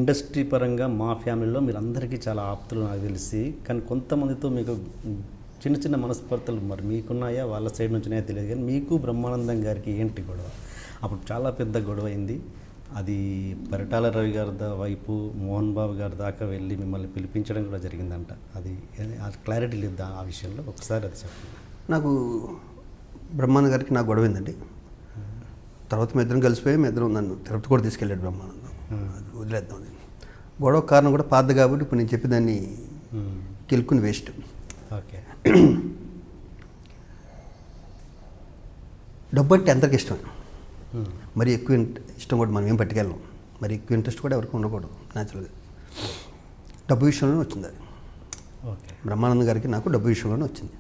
Industry పరంగా మా ఫ్యామిలీలో మీరు అందరికీ చాలా ఆప్తులు నాకు తెలిసి, కానీ కొంతమందితో మీకు చిన్న చిన్న మనస్పర్ధలు మరి మీకున్నాయా, వాళ్ళ సైడ్ నుంచినే తెలియదు, కానీ మీకు బ్రహ్మానందం గారికి ఏంటి గొడవ? అప్పుడు చాలా పెద్ద గొడవ అయింది. అది పరిటాల రవి గారి వైపు మోహన్ బాబు గారి దాకా వెళ్ళి మిమ్మల్ని పిలిపించడం కూడా జరిగిందంట. అది క్లారిటీ లేదు ఆ విషయంలో, ఒకసారి అది చెప్పండి. నాకు బ్రహ్మానందం గారికి నాకు గొడవ అయిందండి. తర్వాత మీ ఇద్దరం కలిసిపోయి మీ ఇద్దరం నన్ను తిరుపతి కూడా తీసుకెళ్ళాడు బ్రహ్మానందం. అది వదిలేద్దాం. గొడవ కారణం కూడా పాతది కాబట్టి ఇప్పుడు నేను చెప్పేదాన్ని గెలుక్కుని వేస్ట్. ఓకే. డబ్బు అంటే అందరికి ఇష్టం, మరి ఎక్కువ ఇష్టం కూడా మనం ఏం పట్టుకెళ్ళాం, మరి ఎక్కువ ఇంట్రెస్ట్ కూడా ఎవరికి ఉండకూడదు. న్యాచురల్గా డబ్బు విషయంలోనే వచ్చింది అది. ఓకే. బ్రహ్మానందం గారికి నాకు డబ్బు విషయంలోనే వచ్చింది.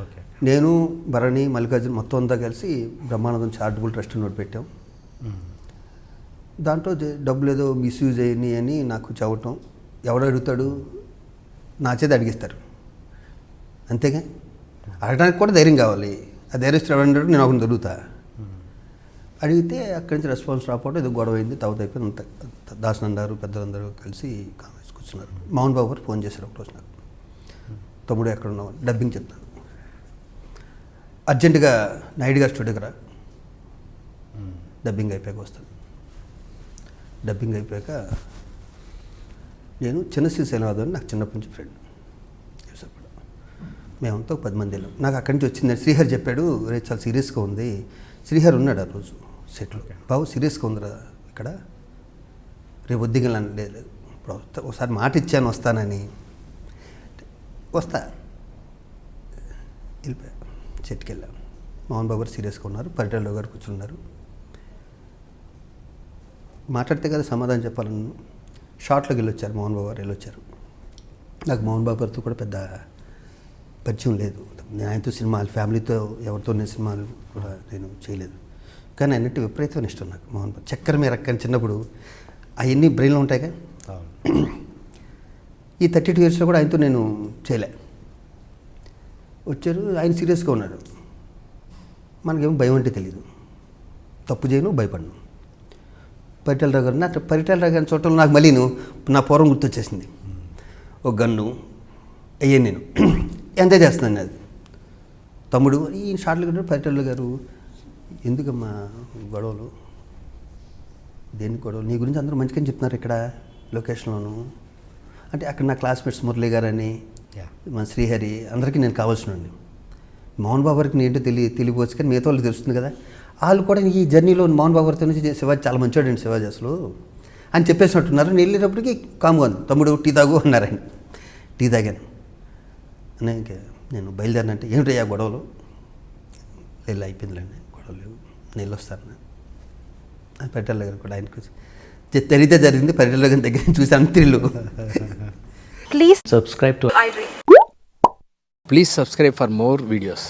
ఓకే. నేను భరణి మల్లికార్జున మొత్తం అంతా కలిసి బ్రహ్మానందం చారిటబుల్ ట్రస్ట్ నోట్ పెట్టాం. దాంట్లో డబ్బులు ఏదో మిస్యూజ్ అయ్యి అని నాకు చెప్పటం, ఎవడు అడుగుతాడు, నా చేత అడిగిస్తారు అంతేగా. అడగడానికి కూడా ధైర్యం కావాలి. ఆ ధైర్యం అడిగాడు, నేను ఒకరిని దొరుకుతా. అడిగితే అక్కడి నుంచి రెస్పాన్స్ రాకపోవడం ఏదో గొడవ అయింది. తర్వాత అయిపోయింది. అంత దాసనందారు పెద్దలందరూ కలిసి కామెంట్స్ కూర్చున్నారు. మోహన్ బాబు గారు ఫోన్ చేశారు ఒకరోజు నాకు, తమ్ముడు ఎక్కడ ఉన్నావు, డబ్బింగ్ చెప్తాను, అర్జెంటుగా నాయుడు గారు స్టూడియోకి రా, డబ్బింగ్ అయిపోయాక వస్తాను. డబ్బింగ్ అయిపోయాక నేను చిన్న శ్రీశైలం అని నాకు చిన్నప్పటి నుంచి ఫ్రెండ్, మేమంతా 10 మంది వెళ్ళాం. నాకు అక్కడి నుంచి వచ్చింది. శ్రీహరి చెప్పాడు, రే చాలా సీరియస్గా ఉంది. శ్రీహరి ఉన్నాడు ఆ రోజు సెట్లో. బాబు సీరియస్గా ఉందిరా ఇక్కడ, రేపు వద్దిగలను లేదు, ఇప్పుడు ఒకసారి మాట ఇచ్చాను వస్తానని. వస్తా వెళ్ళిపోయా. చెట్టుకి వెళ్ళాం. మోహన్ బాబు గారు సీరియస్గా ఉన్నారు, పరిటాల గారు కూర్చున్నారు. మాట్లాడితే కదా సమాధానం చెప్పాలని షార్ట్లోకి వెళ్ళొచ్చారు. మోహన్ బాబు గారు వెళ్ళొచ్చారు. నాకు మోహన్ బాబు గారితో కూడా పెద్ద పరిచయం లేదు. నేను ఆయనతో సినిమాలు, ఫ్యామిలీతో ఎవరితో నేను సినిమాలు కూడా నేను చేయలేదు. కానీ అన్నిటి విపరీతమైన ఇష్టం నాకు మోహన్ బాబు. చక్కెర మీద రక్కని చిన్నప్పుడు అవన్నీ బ్రెయిన్లో ఉంటాయిగా. ఈ 32 ఇయర్స్లో కూడా ఆయనతో నేను చేయలే. వచ్చారు, ఆయన సీరియస్గా ఉన్నాడు. మనకేమో భయం అంటే తెలియదు, తప్పు చేయను, భయపడను. పరిటాల రావు గారు, నాకు పరిటాల రావు గారిని చూడటంలో నాకు మళ్ళీ నా పూర్వం గుర్తొచ్చేసింది. ఒక గన్ను అయ్యే నేను ఎంజాయ్ చేస్తున్నాను. అది తమ్ముడు ఈ షార్ట్లు కూడా పరిటాల గారు, ఎందుకమ్మా గొడవలు, దేనికి గొడవలు, నీ గురించి అందరూ మంచిగా చెప్తున్నారు ఇక్కడ లొకేషన్లోను అంటే. అక్కడ నా క్లాస్మేట్స్ మురళీ గారు అని, మన శ్రీహరి, అందరికీ నేను కావాల్సినండి. మోహన్ బాబు గారికి ఏంటో తెలియవచ్చు, కానీ మిగతా వాళ్ళకి తెలుస్తుంది కదా. వాళ్ళు కూడా ఈ జర్నీలో మోహన్ బాబు గారితో నుంచి శివాజీ చాలా మంచివాడు అండి, శివాజీ అసలు అని చెప్పేసినట్టున్నారు. నేను వెళ్ళేటప్పటికి కామ్గా ఉంది. తమ్ముడు టీ తాగు అన్నారండి. టీ తాగాను. ఇంకా నేను బయలుదేరినంటే ఏమిటయ్యా గొడవలు, వెళ్ళి అయిపోయిందిలేండి గొడవలు లేవు, నేను వస్తాను అని పరిటాల గారు కూడా ఆయనకు జరిగితే జరిగింది. పరిటాల గారి దగ్గర చూసి అంత్రిలు. Please subscribe to iDream. Please subscribe for more videos.